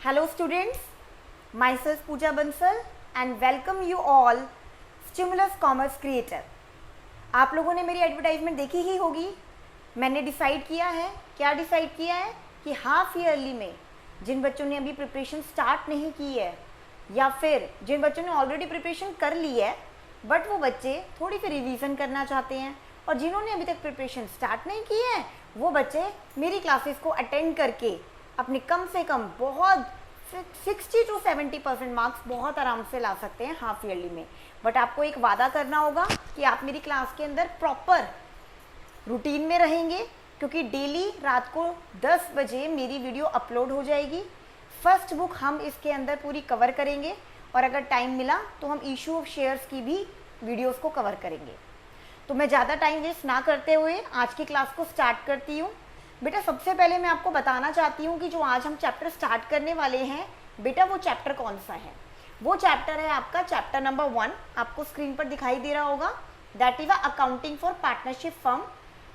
Hello students, myself Pooja Bansal and welcome you all Stimulus Commerce Creator। आप लोगों ने मेरी एडवर्टाइजमेंट देखी ही होगी। मैंने डिसाइड किया है, क्या डिसाइड किया है कि हाफ ईयरली में जिन बच्चों ने अभी प्रिपरेशन स्टार्ट नहीं की है या फिर जिन बच्चों ने ऑलरेडी प्रिपरेशन कर ली है बट वो बच्चे थोड़ी सी रिवीजन करना चाहते हैं और जिन्होंने अभी तक प्रिपरेशन स्टार्ट नहीं की है वो बच्चे मेरी क्लासेस को अटेंड करके अपने कम से कम बहुत 60 to 70% मार्क्स बहुत आराम से ला सकते हैं हाफ ईयरली में। बट आपको एक वादा करना होगा कि आप मेरी क्लास के अंदर प्रॉपर रूटीन में रहेंगे क्योंकि डेली रात को 10 बजे मेरी वीडियो अपलोड हो जाएगी। फर्स्ट बुक हम इसके अंदर पूरी कवर करेंगे और अगर टाइम मिला तो हम इशू ऑफ शेयर्स की भी वीडियोस को कवर करेंगे। तो मैं ज़्यादा टाइम वेस्ट ना करते हुए आज की क्लास को स्टार्ट करती हूँ। बेटा सबसे पहले मैं आपको बताना चाहती हूँ कि जो आज हम चैप्टर स्टार्ट करने वाले हैं बेटा वो चैप्टर कौन सा है। वो चैप्टर है आपका चैप्टर नंबर 1, आपको स्क्रीन पर दिखाई दे रहा होगा, that is accounting for partnership firm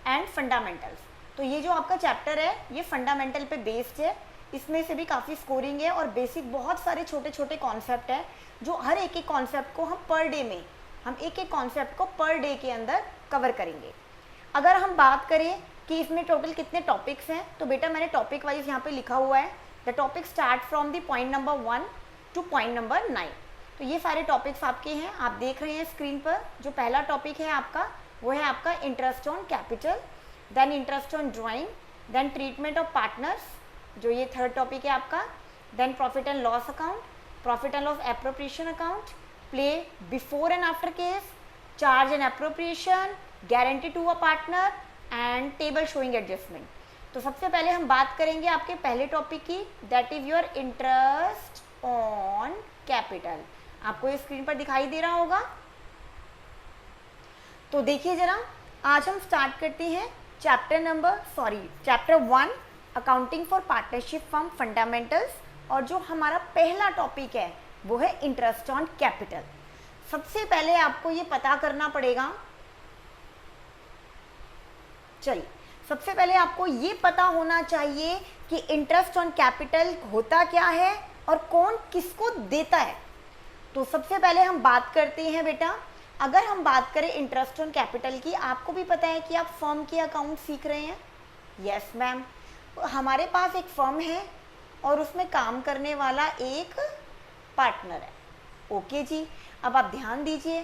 and fundamentals. तो ये जो आपका चैप्टर है ये फंडामेंटल पे बेस्ड है, इसमें से भी काफ़ी स्कोरिंग है और बेसिक बहुत सारे छोटे छोटे कॉन्सेप्ट हैं जो हर एक एक कॉन्सेप्ट को हम पर डे में एक एक कॉन्सेप्ट को पर डे के अंदर कवर करेंगे। अगर हम बात करें कि इसमें टोटल कितने टॉपिक्स हैं तो बेटा मैंने टॉपिक वाइज यहाँ पे लिखा हुआ है। The topic start from the point number 1 two point number 9। तो ये सारे टॉपिक्स आपके हैं, आप देख रहे हैं स्क्रीन पर। जो पहला टॉपिक है आपका वो है आपका interest on capital, then interest on drawing, then treatment of partners, जो ये थर्ड टॉपिक है आपका, then profit and loss account, profit and loss appropriation account, play before and after case, charge and appropriation, guarantee to a partner and table showing adjustment. तो सबसे पहले हम बात करेंगे आपके पहले टॉपिक की, that is your interest on capital. आपको ये स्क्रीन पर दिखाई दे रहा होगा। तो देखिए जरा, आज हम स्टार्ट करते हैं chapter 1 accounting for partnership firm fundamentals और जो हमारा पहला टॉपिक है वो है इंटरेस्ट ऑन कैपिटल। सबसे पहले आपको ये पता करना पड़ेगा, चलिए सबसे पहले आपको ये पता होना चाहिए कि इंटरेस्ट ऑन कैपिटल होता क्या है और कौन किसको देता है। तो सबसे पहले हम बात करते हैं बेटा, अगर हम बात करें इंटरेस्ट ऑन कैपिटल की, आपको भी पता है कि आप फर्म के अकाउंट सीख रहे हैं। यस मैम, हमारे पास एक फर्म है और उसमें काम करने वाला एक पार्टनर है। ओके जी, अब आप ध्यान दीजिए,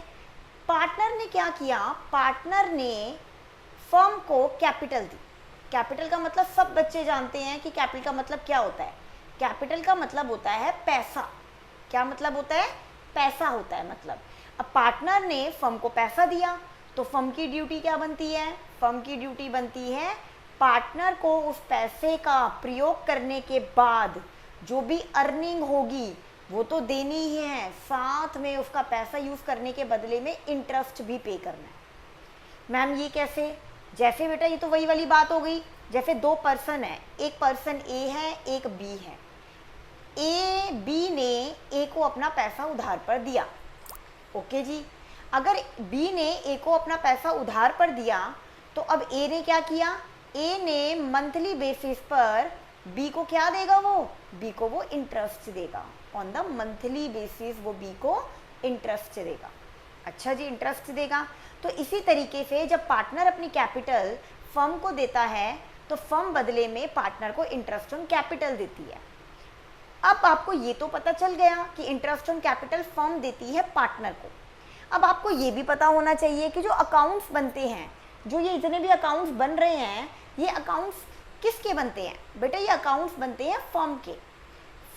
पार्टनर ने क्या किया, पार्टनर ने फर्म को कैपिटल दी। कैपिटल का मतलब सब बच्चे जानते हैं कि कैपिटल का मतलब क्या होता है। कैपिटल का मतलब होता है पैसा। क्या मतलब होता है? पैसा होता है मतलब। अब पार्टनर ने फर्म को पैसा दिया तो फर्म की ड्यूटी क्या बनती है? फर्म की ड्यूटी बनती है पार्टनर को उस पैसे का प्रयोग करने के बाद जो भी अर्निंग होगी वो तो देनी ही है, साथ में उसका पैसा यूज करने के बदले में इंटरेस्ट भी पे करना है। मैम ये कैसे? जैसे बेटा ये तो वही वाली बात हो गई, जैसे दो पर्सन है, एक पर्सन ए है एक बी है। बी ने ए को अपना पैसा उधार पर दिया। ओके जी, अगर बी ने ए को अपना पैसा उधार पर दिया तो अब ए ने क्या किया, ए ने मंथली बेसिस पर बी को क्या देगा, वो बी को वो इंटरेस्ट देगा। ऑन द मंथली बेसिस वो बी को इंटरेस्ट देगा। अच्छा जी, इंटरेस्ट देगा। तो इसी तरीके से जब पार्टनर अपनी कैपिटल फर्म को देता है तो फर्म बदले में पार्टनर को इंटरेस्ट ऑन कैपिटल देती है। अब आपको ये तो पता चल गया कि इंटरेस्ट ऑन कैपिटल फर्म देती है पार्टनर को। अब आपको ये भी पता होना चाहिए कि जो अकाउंट्स बनते हैं, जो ये इतने भी अकाउंट्स बन रहे हैं, ये अकाउंट्स किसके बनते हैं? बेटा ये अकाउंट्स बनते हैं फर्म के।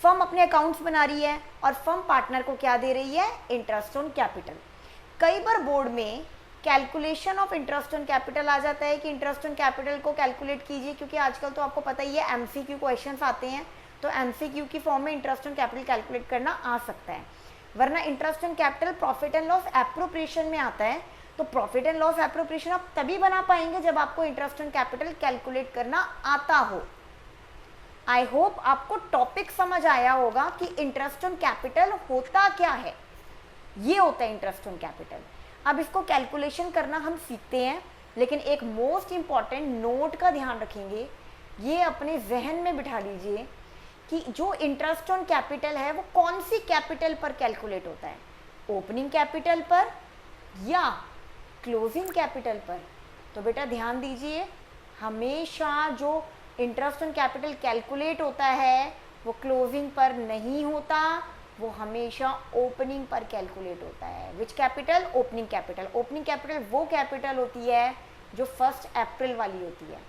फर्म अपने अकाउंट्स बना रही है और फर्म पार्टनर को क्या दे रही है? Interest on capital. कई बार बोर्ड में calculation of interest on capital आ जाता है कि इंटरेस्ट ऑन कैपिटल को कैलकुलेट कीजिए, क्योंकि आजकल तो आपको पता ही है एमसीक्यू क्वेश्चंस आते हैं, तो एमसीक्यू की फॉर्म में इंटरेस्ट ऑन कैपिटल कैलकुलेट करना आ सकता है। वरना interest on capital profit and loss appropriation में आता है, तो प्रॉफिट एंड लॉस एप्रोप्रिएशन आप तभी बना पाएंगे जब आपको इंटरेस्ट ऑन कैपिटल कैलकुलेट करना आता हो। आई होप आपको टॉपिक समझ आया होगा कि इंटरेस्ट ऑन कैपिटल होता क्या है। ये होता है इंटरेस्ट ऑन कैपिटल। अब इसको कैलकुलेशन करना हम सीखते हैं, लेकिन एक मोस्ट इम्पॉर्टेंट नोट का ध्यान रखेंगे, ये अपने जहन में बिठा लीजिए कि जो इंटरेस्ट ऑन कैपिटल है वो कौन सी कैपिटल पर कैलकुलेट होता है, ओपनिंग कैपिटल पर या क्लोजिंग कैपिटल पर। तो बेटा ध्यान दीजिए, हमेशा जो इंटरेस्ट ऑन कैपिटल कैलकुलेट होता है वो क्लोजिंग पर नहीं होता, वो हमेशा ओपनिंग पर कैलकुलेट होता है। Which capital? Opening capital. Opening capital वो कैपिटल होती है जो 1 अप्रैल वाली होती है,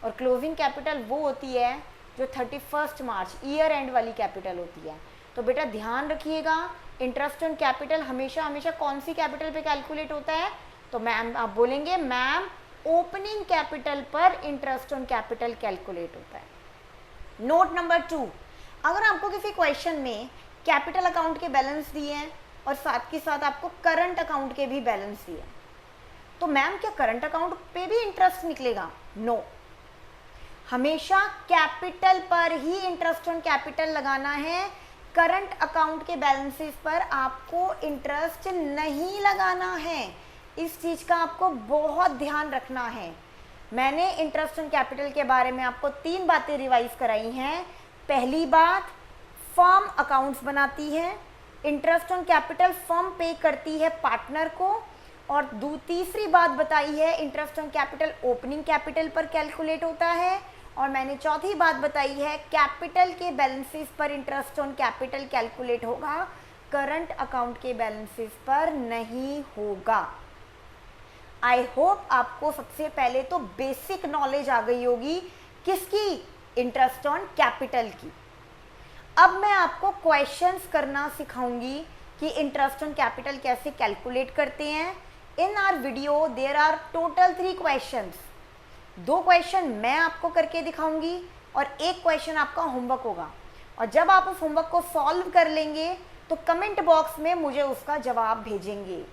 और क्लोजिंग कैपिटल वो होती है जो 31 मार्च ईयर एंड वाली कैपिटल होती है। तो बेटा ध्यान रखिएगा, इंटरेस्ट ऑन कैपिटल हमेशा हमेशा कौन सी कैपिटल पे कैलकुलेट होता है? तो मैम आप बोलेंगे मैम ओपनिंग कैपिटल पर इंटरेस्ट ऑन कैपिटल कैलकुलेट होता है। नोट नंबर 2, अगर आपको किसी क्वेश्चन में कैपिटल अकाउंट के बैलेंस दिए हैं और साथ के साथ आपको करंट अकाउंट के भी बैलेंस दिए, तो मैम क्या करंट अकाउंट पे भी इंटरेस्ट निकलेगा? नो, हमेशा कैपिटल पर ही इंटरेस्ट ऑन कैपिटल लगाना है, करंट अकाउंट के बैलेंसेस पर आपको इंटरेस्ट नहीं लगाना है। इस चीज का आपको बहुत ध्यान रखना है। मैंने इंटरेस्ट ऑन कैपिटल के बारे में आपको 3 बातें रिवाइज कराई हैं। पहली बात, फर्म अकाउंट्स बनाती है, इंटरेस्ट ऑन कैपिटल फर्म पे करती है पार्टनर को, और तीसरी बात बताई है interest on capital opening capital पर कैलकुलेट होता है, और मैंने चौथी बात बताई है कैपिटल के बैलेंसेस पर इंटरेस्ट ऑन कैपिटल कैलकुलेट होगा, करंट अकाउंट के बैलेंसेस पर नहीं होगा। आई होप आपको सबसे पहले तो बेसिक नॉलेज आ गई होगी किसकी? इंटरेस्ट ऑन कैपिटल की। अब मैं आपको क्वेश्चंस करना सिखाऊंगी कि इंटरेस्ट ऑन कैपिटल कैसे कैलकुलेट करते हैं। In our video there are total 3 questions. 2 question मैं आपको करके दिखाऊंगी और 1 क्वेश्चन आपका होमवर्क होगा, और जब आप उस होमवर्क को सॉल्व कर लेंगे तो कमेंट बॉक्स में मुझे उसका जवाब भेजेंगे।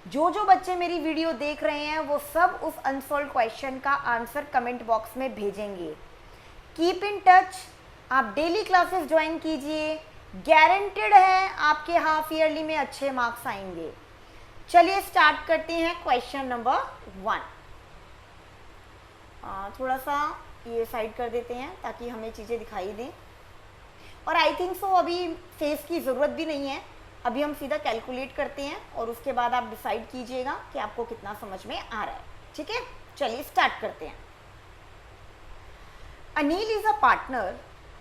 जो बच्चे मेरी वीडियो देख रहे हैं वो सब उस अनसॉल्व क्वेश्चन का आंसर कमेंट बॉक्स में भेजेंगे। कीप इन टच, आप डेली क्लासेस ज्वाइन कीजिए, गारंटेड है आपके हाफ ईयरली में अच्छे मार्क्स आएंगे। चलिए स्टार्ट करते हैं क्वेश्चन नंबर 1। थोड़ा सा ये साइड कर देते हैं ताकि हमें चीज़ें दिखाई दें, और आई थिंक सो अभी फेस की ज़रूरत भी नहीं है, अभी हम सीधा कैलकुलेट करते हैं और उसके बाद आप डिसाइड कीजिएगा कि आपको कितना समझ में आ रहा है। ठीक है, चलिए स्टार्ट करते हैं। Anil is a partner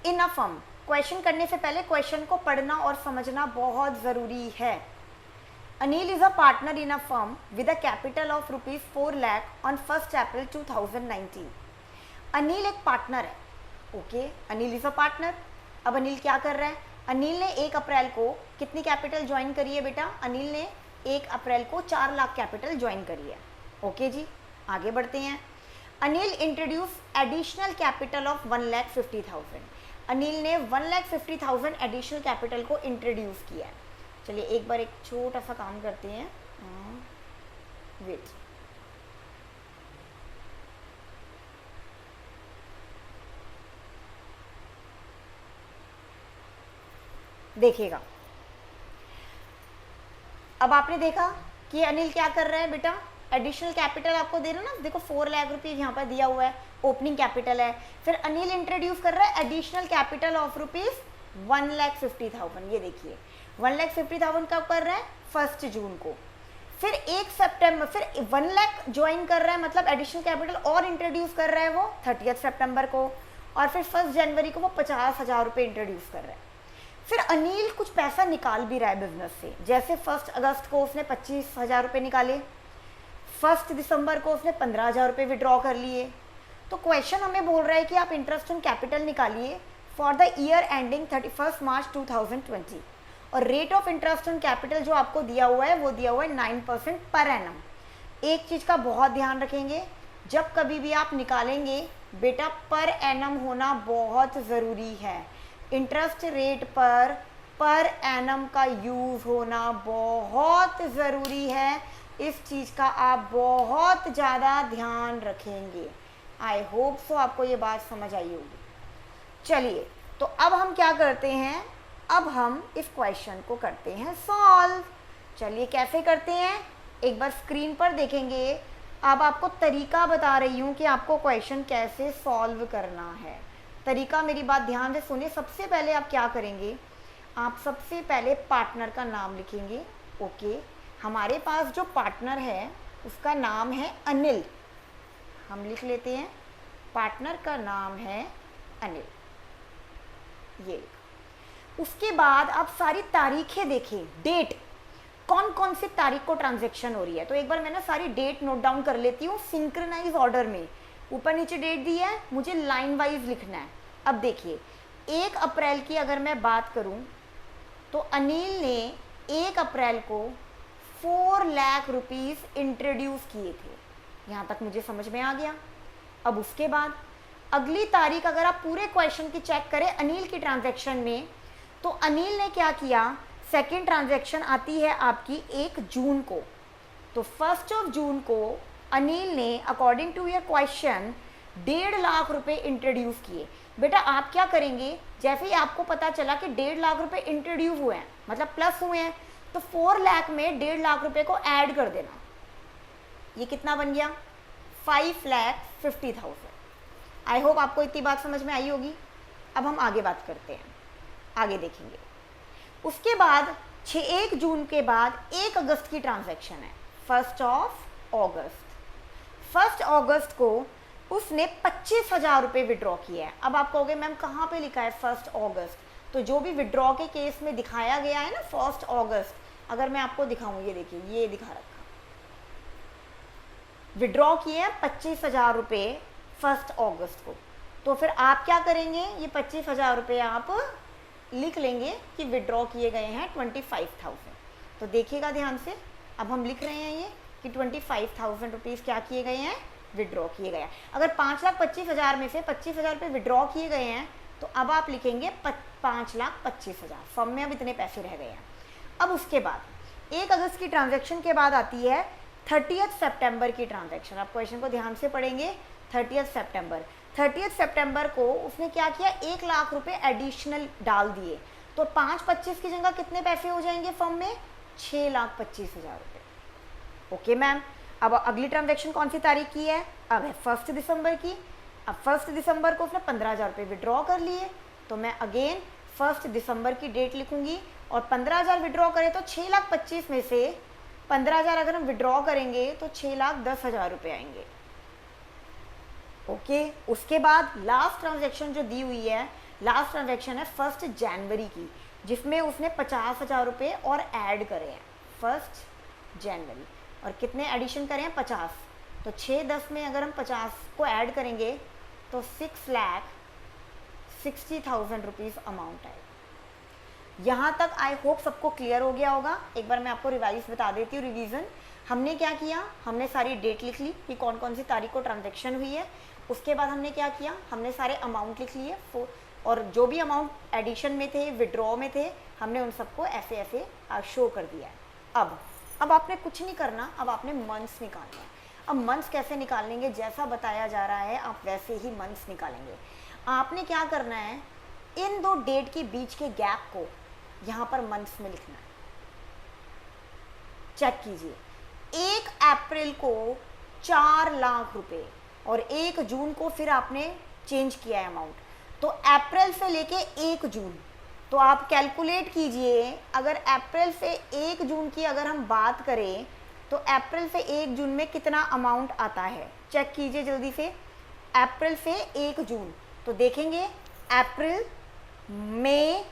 in a firm. Question करने से पहले क्वेश्चन को पढ़ना और समझना बहुत ज़रूरी है। Anil is a partner in a firm with a capital of ₹4 lakh on 1 अप्रैल 2019। अनिल एक पार्टनर है। Okay, Anil is a partner. अब अनिल क्या कर रहा है? अनिल ने 1 अप्रैल को कितनी कैपिटल ज्वाइन करी है बेटा? अनिल ने 1 अप्रैल को 4 लाख कैपिटल ज्वाइन करी है। ओके जी, आगे बढ़ते हैं। Anil introduce additional capital of 1,50,000। Anil ने 1,50,000 एडिशनल कैपिटल को इंट्रोड्यूस किया है। चलिए एक बार एक छोटा सा काम करते हैं। वेट, देखिएगा, अब आपने देखा कि अनिल क्या कर रहा है बेटा? एडिशनल कैपिटल आपको दे रहा है ना, देखो 4 लाख रुपये यहाँ पर दिया हुआ है, ओपनिंग कैपिटल है। फिर अनिल इंट्रोड्यूस कर रहा है एडिशनल कैपिटल ऑफ ₹1,50,000। ये देखिए 1,50,000 कब कर रहा है? 1 जून को। फिर 1 सितंबर, फिर 1 लाख ज्वाइन कर रहा है, मतलब एडिशनल कैपिटल और इंट्रोड्यूस कर रहा है वो 30 सितंबर को, और फिर 1 जनवरी को वो 50,000 रुपये इंट्रोड्यूस कर रहा है। फिर अनिल कुछ पैसा निकाल भी रहा है बिजनेस से, जैसे 1 अगस्त को उसने 25,000 रुपये निकाले, 1 दिसंबर को उसने 15,000 रुपये विड्रॉ कर लिए। तो क्वेश्चन हमें बोल रहा है कि आप इंटरेस्ट ऑन कैपिटल निकालिए फॉर द ईयर एंडिंग 31 मार्च 2020, और rate of interest on capital जो आपको दिया हुआ है वो दिया हुआ है 9% पर एनम। एक चीज़ का बहुत ध्यान रखेंगे, जब कभी भी आप निकालेंगे बेटा पर एनम होना बहुत ज़रूरी है। इंटरेस्ट रेट पर एनम का यूज़ होना बहुत ज़रूरी है। इस चीज़ का आप बहुत ज़्यादा ध्यान रखेंगे। आई होप सो आपको ये बात समझ आई होगी। चलिए तो अब हम क्या करते हैं? अब हम इस क्वेश्चन को करते हैं सॉल्व। चलिए कैसे करते हैं एक बार स्क्रीन पर देखेंगे। अब आपको तरीका बता रही हूँ कि आपको क्वेश्चन कैसे सॉल्व करना है। तरीका मेरी बात ध्यान से सुनिए। सबसे पहले आप क्या करेंगे, आप सबसे पहले पार्टनर का नाम लिखेंगे। ओके, हमारे पास जो पार्टनर है उसका नाम है अनिल, हम लिख लेते हैं पार्टनर का नाम है अनिल, ये। उसके बाद आप सारी तारीखें देखें, डेट, कौन कौन सी तारीख को ट्रांजैक्शन हो रही है। तो एक बार मैं ना सारी डेट नोट डाउन कर लेती हूँ सिंक्रोनाइज ऑर्डर में। ऊपर नीचे डेट दी है, मुझे लाइन वाइज लिखना है। अब देखिए 1 अप्रैल की अगर मैं बात करूं तो अनिल ने 1 अप्रैल को 4 लाख रुपीस इंट्रोड्यूस किए थे। यहाँ तक मुझे समझ में आ गया। अब उसके बाद अगली तारीख अगर आप पूरे क्वेश्चन की चेक करें अनिल की ट्रांजैक्शन में, तो अनिल ने क्या किया, सेकेंड ट्रांजैक्शन आती है आपकी 1 जून को। तो 1 जून को अनिल ने according to your question 1.5 lakh रुपए इंट्रोड्यूस किए। बेटा आप क्या करेंगे, जैसे ही आपको पता चला कि 1.5 लाख रुपए इंट्रोड्यूस हुए हैं, मतलब प्लस हुए हैं, तो 4 लाख में 1.5 लाख रुपए को ऐड कर देना। ये कितना बन गया, 5,50,000। आई होप आपको इतनी बात समझ में आई होगी। अब हम आगे बात करते हैं, आगे देखेंगे। उसके बाद 1 जून के बाद 1 अगस्त की ट्रांजैक्शन है, 1 अगस्त। 1 अगस्त को उसने 25,000 रुपये विड्रॉ किया है। अब आप कहोगे मैम कहाँ पे लिखा है 1 अगस्त, तो जो भी विड्रॉ के केस में दिखाया गया है ना 1 अगस्त, अगर मैं आपको दिखाऊं, ये देखिए ये दिखा रखा, विड्रॉ किए हैं 25,000 रुपये 1 अगस्त को। तो फिर आप क्या करेंगे, ये 25,000 रुपये आप लिख लेंगे कि विड्रॉ किए गए हैं 25,000। तो देखिएगा ध्यान से, अब हम लिख रहे हैं ये कि 25,000 रुपीज़ क्या किए गए हैं, विड्रॉ किए गए हैं। अगर 5,25,000 में से 25,000 रुपये विड्रॉ किए गए हैं तो अब आप लिखेंगे 5,25,000, फॉर्म में अब इतने पैसे रह गए हैं। अब उसके बाद 1 अगस्त की ट्रांजैक्शन के बाद आती है 30 सितंबर की ट्रांजैक्शन। आप क्वेश्चन को ध्यान से पढ़ेंगे। 30 सितंबर को उसने क्या किया, 1 लाख रुपए एडिशनल डाल दिए। तो 5,25 की जगह कितने पैसे हो जाएंगे फर्म में, 6,25,000 रुपये। ओके मैम, अब अगली ट्रांजैक्शन कौन सी तारीख की है, अब है 1 दिसंबर की। अब 1 दिसंबर को उसने 15,000 रुपये विड्रॉ कर लिए, तो मैं अगेन 1 दिसंबर की डेट लिखूंगी। और 15,000 विड्रॉ करें तो 6,25,000 में से 15,000 अगर हम विड्रॉ करेंगे तो 6,10,000 रुपये आएंगे। ओके, उसके बाद लास्ट ट्रांजैक्शन जो दी हुई है, लास्ट ट्रांजैक्शन है 1 जनवरी की, जिसमें उसने 50,000 रुपये और ऐड करे हैं 1 जनवरी। और कितने एडिशन करें, 50। तो 6,10 में अगर हम 50 को ऐड करेंगे तो 6,60,000 रुपीज़ अमाउंट आएगा। यहाँ तक आई होप सबको क्लियर हो गया होगा। एक बार मैं आपको रिवाइज बता देती हूँ, रिवीजन। हमने क्या किया, हमने सारी डेट लिख ली कि कौन कौन सी तारीख को ट्रांजैक्शन हुई है। उसके बाद हमने क्या किया, हमने सारे अमाउंट लिख लिए, और जो भी अमाउंट एडिशन में थे, विड्रॉ में थे, हमने उन सबको ऐसे ऐसे शो कर दिया है। अब आपने कुछ नहीं करना, अब आपने मंथ्स निकालना है। अब मंथ्स कैसे निकालेंगे, जैसा बताया जा रहा है आप वैसे ही मंथ्स निकालेंगे। आपने क्या करना है, इन 2 डेट के बीच के गैप को यहाँ पर मंथ्स में लिखना है। चेक कीजिए, 1 अप्रैल को 4 लाख रुपए और 1 जून को फिर आपने चेंज किया है अमाउंट। तो अप्रैल से लेके 1 जून, तो आप कैलकुलेट कीजिए, अगर अप्रैल से 1 जून की अगर हम बात करें तो अप्रैल से 1 जून में कितना अमाउंट आता है, चेक कीजिए जल्दी से। अप्रैल से 1 जून, तो देखेंगे अप्रैल, मई,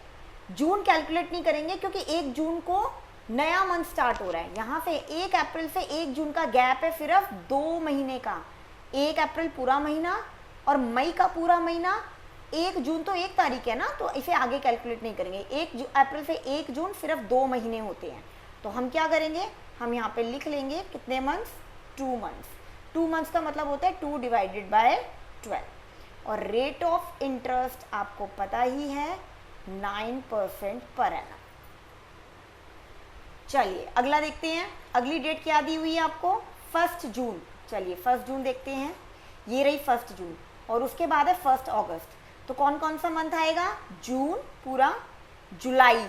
जून कैलकुलेट नहीं करेंगे क्योंकि 1 जून को नया मंथ स्टार्ट हो रहा है। यहाँ से 1 अप्रैल से 1 जून का गैप है सिर्फ 2 महीने का। 1 अप्रैल पूरा महीना और मई का पूरा महीना। 1 जून तो 1 तारीख है ना, तो इसे आगे कैलकुलेट नहीं करेंगे। 1 अप्रैल से 1 जून सिर्फ 2 महीने होते हैं। तो हम क्या करेंगे, हम यहाँ पे लिख लेंगे कितने मंथ्स, 2 मंथ्स। 2 मंथ्स का मतलब होता है 2 डिवाइडेड बाय 12। और रेट ऑफ इंटरेस्ट आपको पता ही है 9% पर एनम। चलिए अगला देखते हैं, अगली डेट क्या दी हुई है आपको, 1 जून। चलिए 1 जून देखते हैं, ये रही 1 जून। और उसके बाद है 1 अगस्त। तो कौन कौन सा मंथ आएगा, जून पूरा, जुलाई,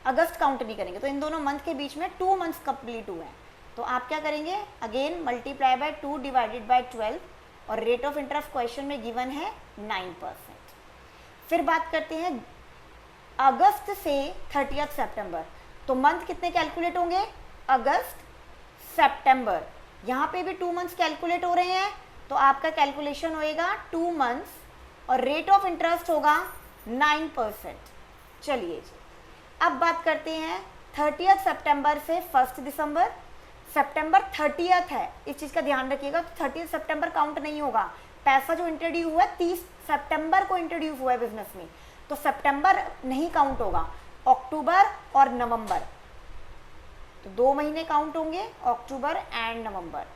अगस्त काउंट नहीं करेंगे। तो इन दोनों मंथ के बीच में 2 मंथ्स कंप्लीट हुए हैं। तो आप क्या करेंगे, again multiply by 2 divided by 12। और रेट ऑफ इंटरेस्ट क्वेश्चन में गिवन है 9%। फिर बात करते हैं अगस्त से 30 सितंबर, तो मंथ कितने कैलकुलेट होंगे, अगस्त सितंबर, यहाँ पे भी 2 मंथ्स कैलकुलेट हो रहे हैं, तो आपका कैलकुलेशन होएगा 2 मंथ्स और रेट ऑफ इंटरेस्ट होगा 9%। चलिए जी, अब बात करते हैं 30 सितंबर से 1 दिसंबर। सितंबर 30 है, इस चीज़ का ध्यान रखिएगा, तो 30 सितंबर काउंट नहीं होगा। पैसा जो इंट्रोड्यूस हुआ है 30 सितंबर को इंट्रोड्यूस हुआ है बिजनेस में, तो सितंबर नहीं काउंट होगा। अक्टूबर और नवंबर, तो 2 महीने काउंट होंगे, अक्टूबर एंड नवंबर।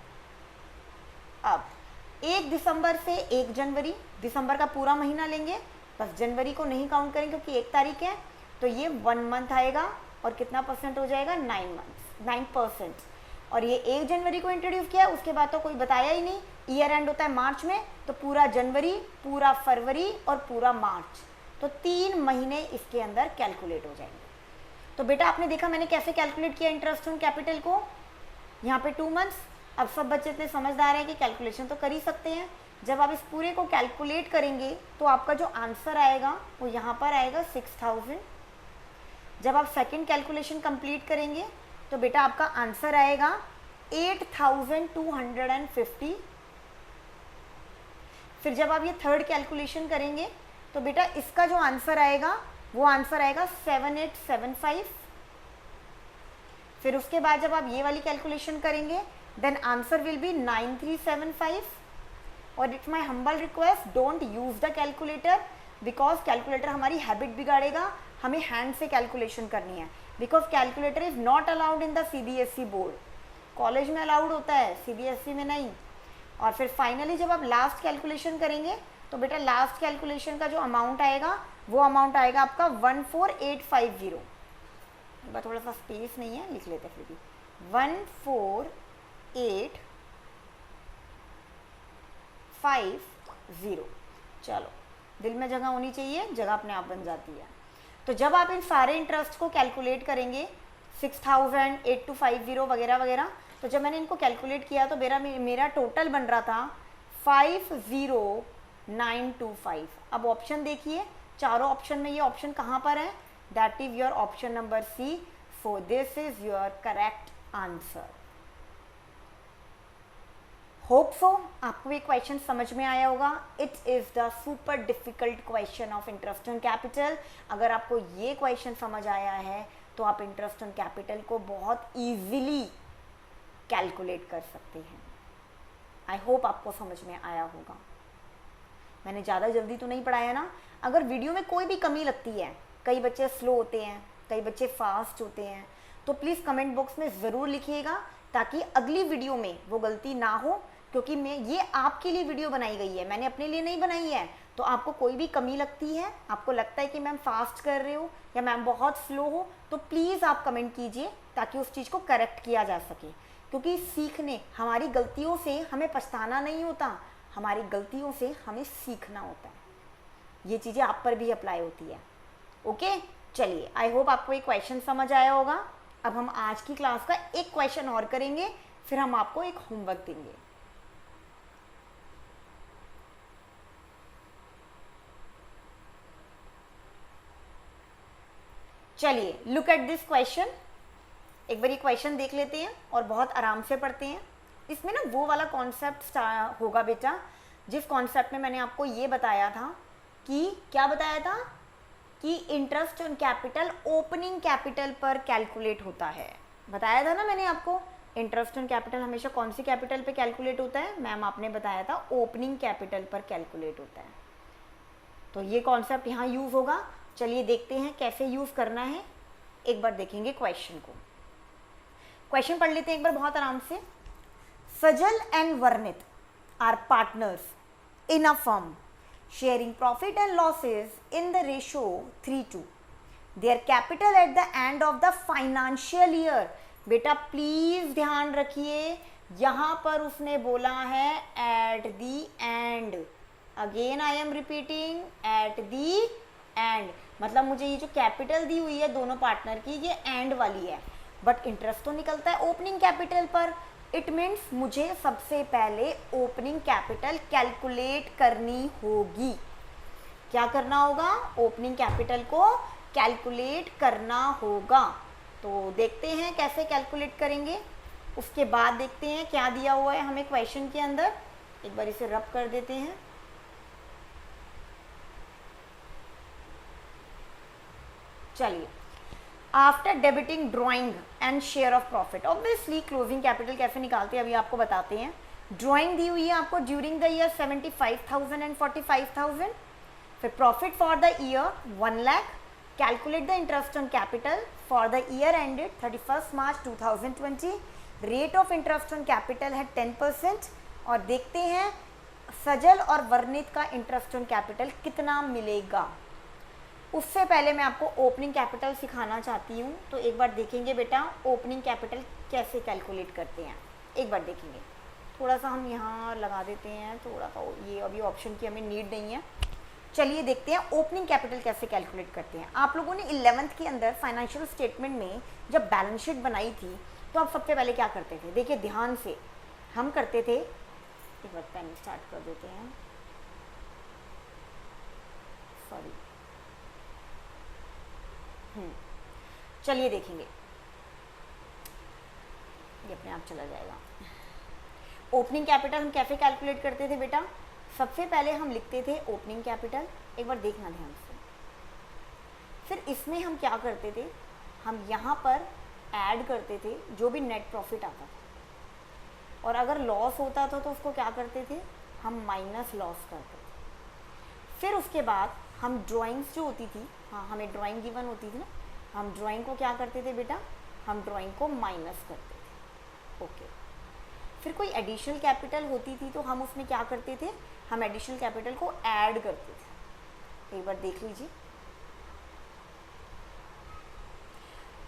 अब 1 दिसंबर से 1 जनवरी, दिसंबर का पूरा महीना लेंगे, बस जनवरी को नहीं काउंट करेंगे क्योंकि 1 तारीख है, तो ये 1 मंथ आएगा और कितना परसेंट हो जाएगा, 9%। और ये 1 जनवरी को इंट्रोड्यूस किया, उसके बाद तो कोई बताया ही नहीं। ईयर एंड होता है मार्च में, तो पूरा जनवरी, पूरा फरवरी और पूरा मार्च, तो 3 महीने इसके अंदर कैलकुलेट हो जाएंगे। तो बेटा आपने देखा मैंने कैसे कैलकुलेट किया इंटरेस्ट ऑन कैपिटल को, यहाँ पे 2 मंथ्स। अब सब बच्चे इतने समझदार हैं कि कैलकुलेशन तो कर ही सकते हैं। जब आप इस पूरे को कैलकुलेट करेंगे तो आपका जो आंसर आएगा वो यहाँ पर आएगा 6000। जब आप सेकंड कैलकुलेशन कंप्लीट करेंगे तो बेटा आपका आंसर आएगा 8250। फिर जब आप ये थर्ड कैलकुलेशन करेंगे तो बेटा इसका जो आंसर आएगा वो आंसर आएगा 7875। फिर उसके बाद जब आप ये वाली कैलकुलेशन करेंगे देन आंसर विल बी 9375। और it's my humble request, don't use the calculator, because calculator हमारी हैबिट बिगाड़ेगा। हमें हैंड से कैलकुलेशन करनी है, because calculator is not allowed in the CBSE board. College में अलाउड होता है, CBSE में नहीं। और फिर फाइनली जब आप लास्ट कैलकुलेशन करेंगे तो बेटा लास्ट कैलकुलेशन का जो अमाउंट आएगा वो अमाउंट आएगा आपका 14850। थोड़ा सा स्पेस नहीं है, लिख लेते फिर भी 14850। चलो, दिल में जगह होनी चाहिए, जगह अपने आप बन जाती है। तो जब आप इन सारे इंटरेस्ट को कैलकुलेट करेंगे 6000, 8250 वगैरह वगैरह, तो जब मैंने इनको कैलकुलेट किया तो मेरा टोटल बन रहा था 50925। अब ऑप्शन देखिए, चारों ऑप्शन में ये ऑप्शन कहाँ पर है, that is your option number C. So this is your correct answer. Hope so आपको ये क्वेश्चन समझ में आया होगा। It is the super difficult question of interest on capital. अगर आपको ये क्वेश्चन समझ आया है तो आप इंटरेस्ट ऑन कैपिटल को बहुत इजीली कैलकुलेट कर सकते हैं। आई होप आपको समझ में आया होगा। मैंने ज़्यादा जल्दी तो नहीं पढ़ाया ना। अगर वीडियो में कोई भी कमी लगती है, कई बच्चे स्लो होते हैं, कई बच्चे फास्ट होते हैं, तो प्लीज़ कमेंट बॉक्स में ज़रूर लिखिएगा ताकि अगली वीडियो में वो गलती ना हो। क्योंकि ये आपके लिए वीडियो बनाई गई है, मैंने अपने लिए नहीं बनाई है। तो आपको कोई भी कमी लगती है, आपको लगता है कि मैम फास्ट कर रहे हो या मैम बहुत स्लो हो, तो प्लीज़ आप कमेंट कीजिए ताकि उस चीज़ को करेक्ट किया जा सके। क्योंकि सीखने, हमारी गलतियों से हमें पछताना नहीं होता, हमारी गलतियों से हमें सीखना होता है। ये चीज़ें आप पर भी अप्लाई होती है। ओके, चलिए, आई होप आपको एक क्वेश्चन समझ आया होगा। अब हम आज की क्लास का एक क्वेश्चन और करेंगे, फिर हम आपको एक होमवर्क देंगे। चलिए, लुक एट दिस क्वेश्चन। एक बार ये क्वेश्चन देख लेते हैं और बहुत आराम से पढ़ते हैं। इसमें ना वो वाला कॉन्सेप्ट होगा बेटा जिस कॉन्सेप्ट में मैंने आपको ये बताया था कि क्या बताया था कि interest on capital opening capital पर कैलकुलेट होता है। बताया था ना मैंने आपको, इंटरेस्ट ऑन कैपिटल हमेशा कौन सी कैपिटल पे कैलकुलेट होता है, मैम आपने बताया था ओपनिंग कैपिटल पर कैलकुलेट होता है। तो ये कॉन्सेप्ट यहाँ यूज़ होगा। चलिए देखते हैं कैसे यूज़ करना है। एक बार देखेंगे क्वेश्चन को। क्वेश्चन पढ़ लेते हैं एक बार बहुत आराम से। Sajal and Varnit are partners in a firm sharing profit and losses in the ratio 3:2. Their capital at the end of the financial year. बेटा प्लीज ध्यान रखिए, यहाँ पर उसने बोला है at the end. Again I am repeating, at the end. मतलब मुझे ये जो कैपिटल दी हुई है दोनों पार्टनर की, ये एंड वाली है, बट इंटरेस्ट तो निकलता है ओपनिंग कैपिटल पर। इट मीन्स मुझे सबसे पहले ओपनिंग कैपिटल कैलकुलेट करनी होगी। क्या करना होगा, ओपनिंग कैपिटल को कैलकुलेट करना होगा। तो देखते हैं कैसे कैलकुलेट करेंगे, उसके बाद देखते हैं क्या दिया हुआ है हमें क्वेश्चन के अंदर। एक बार इसे रब कर देते हैं। चलिए, after debiting drawing and share of profit, obviously closing capital कैसे निकालते हैं अभी आपको बताते हैं। ड्राइंग दी हुई है आपको ड्यूरिंग द ईयर 75,000 एंड 45,000। फिर profit for the year 1 lakh. Calculate the interest on capital for the year ended 31 March 2020। Rate of interest on capital है 10%। और देखते हैं सजल और वर्णित का इंटरेस्ट ऑन कैपिटल कितना मिलेगा। उससे पहले मैं आपको ओपनिंग कैपिटल सिखाना चाहती हूँ, तो एक बार देखेंगे बेटा ओपनिंग कैपिटल कैसे कैलकुलेट करते हैं, एक बार देखेंगे। थोड़ा सा हम यहाँ लगा देते हैं, थोड़ा सा ये अभी ऑप्शन की हमें नीड नहीं है। चलिए देखते हैं ओपनिंग कैपिटल कैसे कैलकुलेट करते हैं। आप लोगों ने 11th के अंदर फाइनेंशियल स्टेटमेंट में जब बैलेंस शीट बनाई थी तो आप सबसे पहले क्या करते थे, देखिए ध्यान से हम करते थे। एक बार पेन स्टार्ट कर देते हैं, सॉरी। चलिए देखेंगे, ये अपने आप चला जाएगा। ओपनिंग कैपिटल हम कैसे कैलकुलेट करते थे बेटा, सबसे पहले हम लिखते थे ओपनिंग कैपिटल, एक बार देखना ध्यान से। फिर इसमें हम क्या करते थे, हम यहाँ पर ऐड करते थे जो भी नेट प्रॉफिट आता था, और अगर लॉस होता था तो उसको क्या करते थे, हम माइनस लॉस करते थे। फिर उसके बाद हम ड्राइंग्स जो होती थी, हाँ हमें ड्राइंग गिवन होती थी ना, हम ड्राइंग को क्या करते थे बेटा, हम ड्राइंग को माइनस करते थे। ओके, फिर कोई एडिशनल कैपिटल होती थी तो हम उसमें क्या करते थे, हम एडिशनल कैपिटल को ऐड करते थे। एक बार देख लीजिए।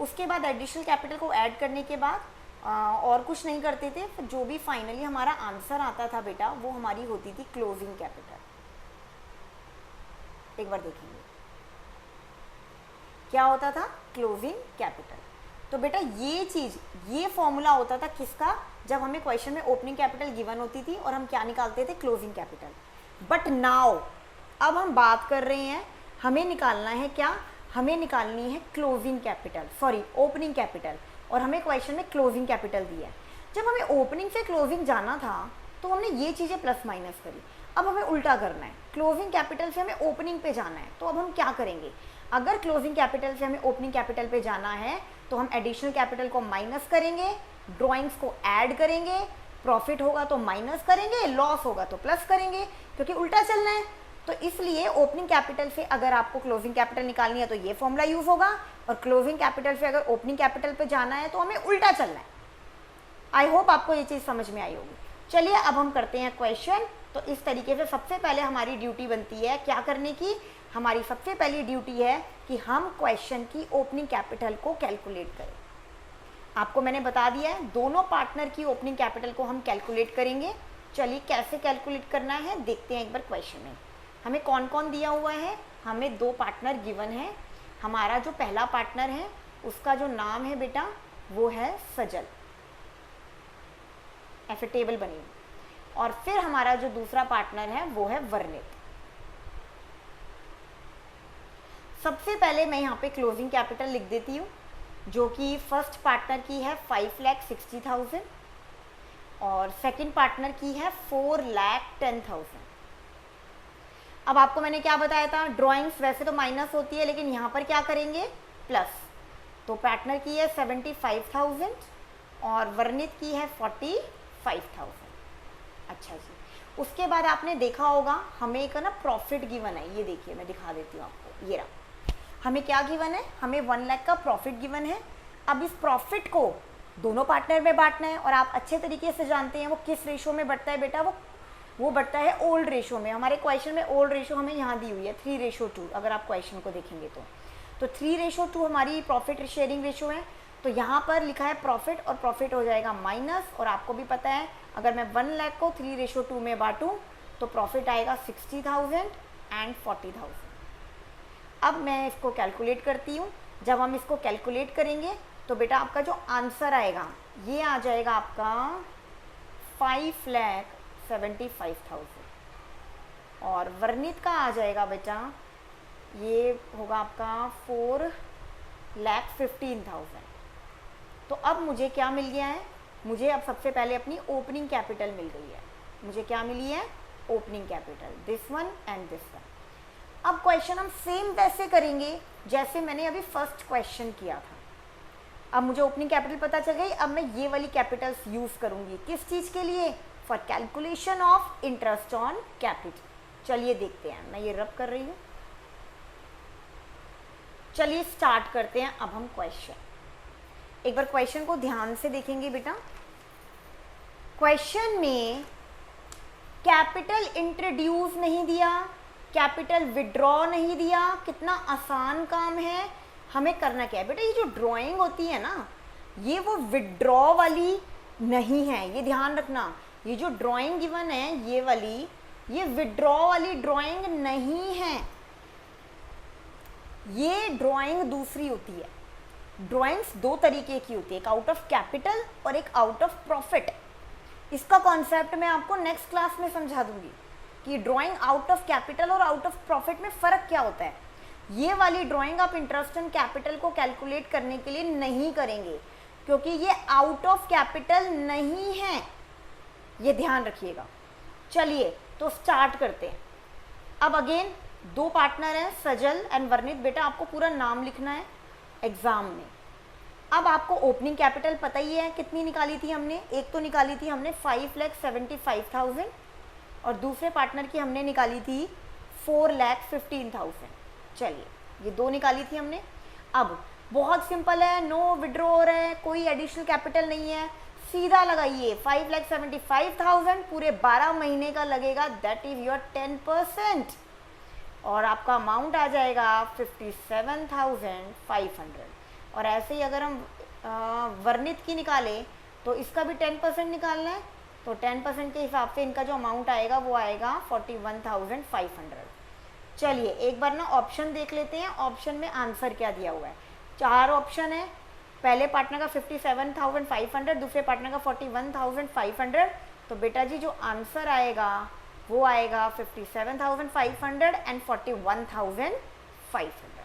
उसके बाद एडिशनल कैपिटल को ऐड करने के बाद और कुछ नहीं करते थे, फिर जो भी फाइनली हमारा आंसर आता था बेटा वो हमारी होती थी क्लोजिंग कैपिटल। एक बार देखेंगे क्या होता था, क्लोजिंग कैपिटल। तो बेटा ये चीज, ये फॉर्मूला होता था किसका, जब हमें क्वेश्चन में ओपनिंग कैपिटल गिवन होती थी और हम क्या निकालते थे, क्लोजिंग कैपिटल। बट नाउ अब हम बात कर रहे हैं, हमें निकालना है क्या, हमें निकालनी है closing capital, sorry opening capital, और हमें क्वेश्चन में क्लोजिंग कैपिटल दिया है। जब हमें ओपनिंग से क्लोजिंग जाना था तो हमने ये चीज़ें प्लस माइनस करी। अब हमें उल्टा करना है, क्लोजिंग कैपिटल से हमें ओपनिंग पे जाना है। तो अब हम क्या करेंगे, अगर क्लोजिंग कैपिटल से हमें ओपनिंग कैपिटल पे जाना है तो हम एडिशनल कैपिटल को माइनस करेंगे, ड्राइंग्स को ऐड करेंगे, प्रॉफिट होगा तो माइनस करेंगे, लॉस होगा तो प्लस करेंगे, क्योंकि उल्टा चलना है। तो इसलिए ओपनिंग कैपिटल से अगर आपको क्लोजिंग कैपिटल निकालनी है तो ये फॉर्मूला यूज होगा, और क्लोजिंग कैपिटल से अगर ओपनिंग कैपिटल पे जाना है तो हमें उल्टा चलना है। आई होप आपको ये चीज़ समझ में आई होगी। चलिए अब हम करते हैं क्वेश्चन। तो इस तरीके से सबसे पहले हमारी ड्यूटी बनती है क्या करने की, हमारी सबसे पहली ड्यूटी है कि हम क्वेश्चन की ओपनिंग कैपिटल को कैलकुलेट करें। आपको मैंने बता दिया है दोनों पार्टनर की ओपनिंग कैपिटल को हम कैलकुलेट करेंगे। चलिए कैसे कैलकुलेट करना है देखते हैं एक बार क्वेश्चन में। हमें कौन कौन दिया हुआ है, हमें 2 पार्टनर गिवन है। हमारा जो पहला पार्टनर है उसका जो नाम है बेटा वो है सजल, ऐसे टेबल बनी। और फिर हमारा जो दूसरा पार्टनर है वो है वर्णित। सबसे पहले मैं यहाँ पे क्लोजिंग कैपिटल लिख देती हूँ, जो कि फर्स्ट पार्टनर की है 5,60,000 और सेकंड पार्टनर की है 4,10,000। अब आपको मैंने क्या बताया था, ड्राइंग्स वैसे तो माइनस होती है लेकिन यहाँ पर क्या करेंगे, प्लस। तो पार्टनर की है 75,000 और वर्णित की है 45,000। अच्छा जी, उसके बाद आपने देखा होगा हमें एक ना प्रॉफिट गिवन है, ये देखिए मैं दिखा देती हूँ आपको, ये रहा। हमें क्या गिवन है, हमें 1 लाख का प्रॉफिट गिवन है। अब इस प्रॉफिट को दोनों पार्टनर में बांटना है, और आप अच्छे तरीके से जानते हैं वो किस रेशो में बढ़ता है बेटा, वो बढ़ता है ओल्ड रेशो में। हमारे क्वेश्चन में ओल्ड रेशो हमें यहाँ दी हुई है 3:2। अगर आप क्वेश्चन को देखेंगे तो 3:2 हमारी प्रॉफिट शेयरिंग रेशो है। तो यहाँ पर लिखा है प्रॉफिट, और प्रॉफिट हो जाएगा माइनस, और आपको भी पता है अगर मैं 1 लाख को 3:2 में बांटूँ तो प्रॉफिट आएगा 60,000 एंड 40,000। अब मैं इसको कैलकुलेट करती हूँ। जब हम इसको कैलकुलेट करेंगे तो बेटा आपका जो आंसर आएगा ये आ जाएगा आपका 5,75,000। और वर्णित का आ जाएगा बेटा, ये होगा आपका 4,15,000। तो अब मुझे क्या मिल गया है, मुझे अब सबसे पहले अपनी ओपनिंग कैपिटल मिल गई है। मुझे क्या मिली है, opening capital, this one and this one. अब क्वेश्चन हम सेम वैसे करेंगे जैसे मैंने अभी फर्स्ट क्वेश्चन किया था। अब मुझे ओपनिंग कैपिटल पता चल गई, अब मैं ये वाली कैपिटल्स यूज करूंगी किस चीज के लिए, for calculation of interest on capital. चलिए देखते हैं, मैं ये रब कर रही हूं। चलिए स्टार्ट करते हैं अब हम क्वेश्चन। एक बार क्वेश्चन को ध्यान से देखेंगे बेटा। क्वेश्चन में कैपिटल इंट्रोड्यूस नहीं दिया, कैपिटल विड्रॉ नहीं दिया। कितना आसान काम है। हमें करना क्या है बेटा, ये जो ड्राइंग होती है ना, ये वो विड्रॉ वाली नहीं है, ये ध्यान रखना। ये जो ड्राइंग गिवन है ये वाली, ये विड्रॉ वाली ड्राइंग नहीं है, ये ड्राइंग दूसरी होती है। ड्राइंग्स दो तरीके की होती है, एक आउट ऑफ कैपिटल और एक आउट ऑफ प्रॉफिट। इसका कॉन्सेप्ट मैं आपको नेक्स्ट क्लास में समझा दूंगी कि ड्राइंग आउट ऑफ कैपिटल और आउट ऑफ प्रॉफिट में फ़र्क क्या होता है। ये वाली ड्राइंग आप इंटरेस्ट एंड कैपिटल को कैलकुलेट करने के लिए नहीं करेंगे, क्योंकि ये आउट ऑफ कैपिटल नहीं है, ये ध्यान रखिएगा। चलिए तो स्टार्ट करते हैं। अब अगेन दो पार्टनर हैं, सजल एंड वर्णित। बेटा आपको पूरा नाम लिखना है एग्जाम में। अब आपको ओपनिंग कैपिटल पता ही है कितनी निकाली थी हमने, एक तो निकाली थी हमने 5,75,000 और दूसरे पार्टनर की हमने निकाली थी 4,15,000। चलिए ये दो निकाली थी हमने। अब बहुत सिंपल है, नो विड्रॉ हो रहा है, कोई एडिशनल कैपिटल नहीं है, सीधा लगाइए 5,75,000 पूरे 12 महीने का लगेगा, दैट इज योर 10%, और आपका अमाउंट आ जाएगा 57,500। और ऐसे ही अगर हम वर्णित की निकालें तो इसका भी 10% निकालना है, तो 10% के हिसाब से इनका जो अमाउंट आएगा वो आएगा 41,500। चलिए एक बार ना ऑप्शन देख लेते हैं, ऑप्शन में आंसर क्या दिया हुआ है। 4 ऑप्शन है, पहले पार्टनर का 57,500, दूसरे पार्टनर का 41,500। तो बेटा जी जो आंसर आएगा वो आएगा 57,500 एंड 41,500।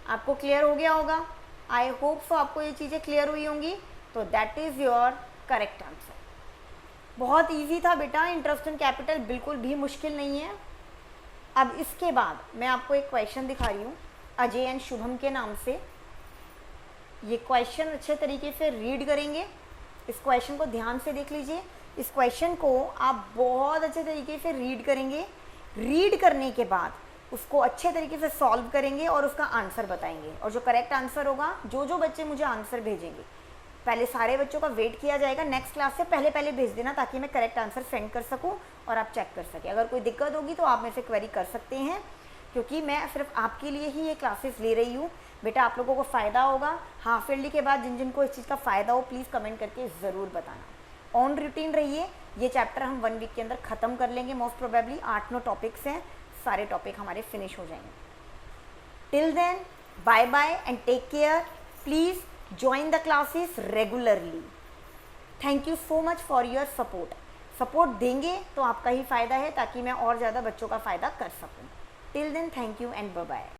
आपको क्लियर हो गया होगा, आई होप सो आपको ये चीज़ें क्लियर हुई होंगी। तो that is your correct answer. बहुत इजी था बेटा, इंटरेस्ट एंड कैपिटल बिल्कुल भी मुश्किल नहीं है। अब इसके बाद मैं आपको एक क्वेश्चन दिखा रही हूँ अजय एंड शुभम के नाम से। ये क्वेश्चन अच्छे तरीके से रीड करेंगे, इस क्वेश्चन को ध्यान से देख लीजिए। इस क्वेश्चन को आप बहुत अच्छे तरीके से रीड करेंगे, रीड करने के बाद उसको अच्छे तरीके से सॉल्व करेंगे और उसका आंसर बताएंगे। और जो करेक्ट आंसर होगा, जो बच्चे मुझे आंसर भेजेंगे, पहले सारे बच्चों का वेट किया जाएगा, नेक्स्ट क्लास से पहले भेज देना ताकि मैं करेक्ट आंसर सेंड कर सकूं और आप चेक कर सकें। अगर कोई दिक्कत होगी तो आप मेरे से क्वेरी कर सकते हैं, क्योंकि मैं सिर्फ आपके लिए ही ये क्लासेस ले रही हूँ। बेटा आप लोगों को फ़ायदा होगा। हाफ ईयरली के बाद जिन जिनको इस चीज़ का फ़ायदा हो प्लीज़ कमेंट करके ज़रूर बताना। ऑन रूटीन रहिए, ये चैप्टर हम 1 वीक के अंदर ख़त्म कर लेंगे मोस्ट प्रोबेबली। 8-9 टॉपिक्स हैं, सारे टॉपिक हमारे फिनिश हो जाएंगे। Till then bye bye and take care. Please join the classes regularly. Thank you so much for your support. Support देंगे तो आपका ही फ़ायदा है, ताकि मैं और ज़्यादा बच्चों का फ़ायदा कर सकूं। Till then, thank you and bye bye.